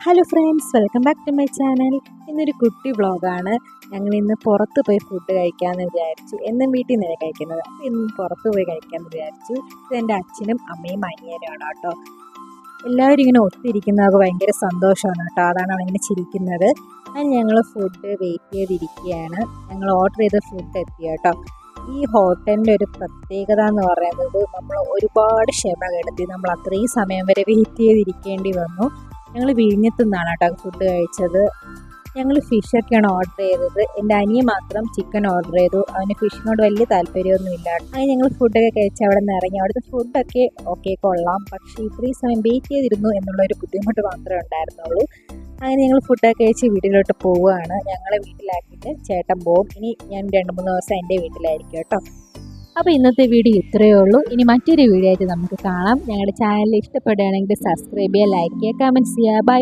Hello friends, welcome back to my channel. ഇന്നൊരു കുട്ടി വ്ളോഗാണ്. ഞങ്ങൾ ഇന്ന് പുറത്ത് പോയി ഫുഡ് കഴിക്കാമെന്ന് വിചാരിച്ചു. എന്നും വീട്ടിൽ നിന്നല്ലേ കഴിക്കുന്നത്, അപ്പോൾ ഇന്ന് പുറത്ത് പോയി കഴിക്കാമെന്ന് വിചാരിച്ചു. ഇത് എൻ്റെ അച്ഛനും അമ്മയും അനിയനുമാണ് കേട്ടോ. എല്ലാവരും ഇങ്ങനെ ഒത്തിരിക്കുന്നതൊക്കെ ഭയങ്കര സന്തോഷമാണ് കേട്ടോ. അതാണ് അവനിങ്ങനെ ചിരിക്കുന്നത്. അതിന് ഞങ്ങൾ ഫുഡ് വെയിറ്റ് ചെയ്തിരിക്കുകയാണ്. ഞങ്ങൾ ഓർഡർ ചെയ്ത ഫുഡ് എത്തി കേട്ടോ. ഈ ഹോട്ടലിൻ്റെ ഒരു പ്രത്യേകത എന്ന് പറയുന്നത്, നമ്മൾ ഒരുപാട് ക്ഷമ കെടുത്തി നമ്മൾ അത്രയും സമയം വരെ വെയിറ്റ് ചെയ്തിരിക്കേണ്ടി വന്നു. ഞങ്ങൾ വിഴിഞ്ഞത്തു നിന്നാണ് കേട്ടോ ഫുഡ് കഴിച്ചത്. ഞങ്ങൾ ഫിഷൊക്കെയാണ് ഓർഡർ ചെയ്തത്. എൻ്റെ അനിയൻ മാത്രം ചിക്കൻ ഓർഡർ ചെയ്തു. അവന് ഫിഷിനോട് വലിയ താല്പര്യമൊന്നുമില്ല. അങ്ങനെ ഞങ്ങൾ ഫുഡൊക്കെ കഴിച്ച് അവിടെ നിന്ന് ഇറങ്ങി. അവിടുത്തെ ഫുഡൊക്കെ ഓക്കെ കൊള്ളാം, പക്ഷേ ഇത്രയും സമയം വെയിറ്റ് ചെയ്തിരുന്നു എന്നുള്ളൊരു ബുദ്ധിമുട്ട് മാത്രമേ ഉണ്ടായിരുന്നുള്ളൂ. അങ്ങനെ ഞങ്ങൾ ഫുഡൊക്കെ കഴിച്ച് വീട്ടിലോട്ട് പോവുകയാണ്. ഞങ്ങളെ വീട്ടിലാക്കിയിട്ട് ചേട്ടൻ പോകും. ഇനി ഞാൻ 2-3 ദിവസം എൻ്റെ വീട്ടിലായിരിക്കും കേട്ടോ. അപ്പോൾ ഇന്നത്തെ വീഡിയോ ഇത്രയേ ഉള്ളൂ. ഇനി മറ്റൊരു വീഡിയോ ആയിട്ട് നമുക്ക് കാണാം. ഞങ്ങളുടെ ചാനൽ ഇഷ്ടപ്പെടുകയാണെങ്കിൽ സബ്സ്ക്രൈബ് ചെയ്യുക, ലൈക്ക് ചെയ്യുക, കമൻറ്റ്സ് ചെയ്യുക. ബൈ.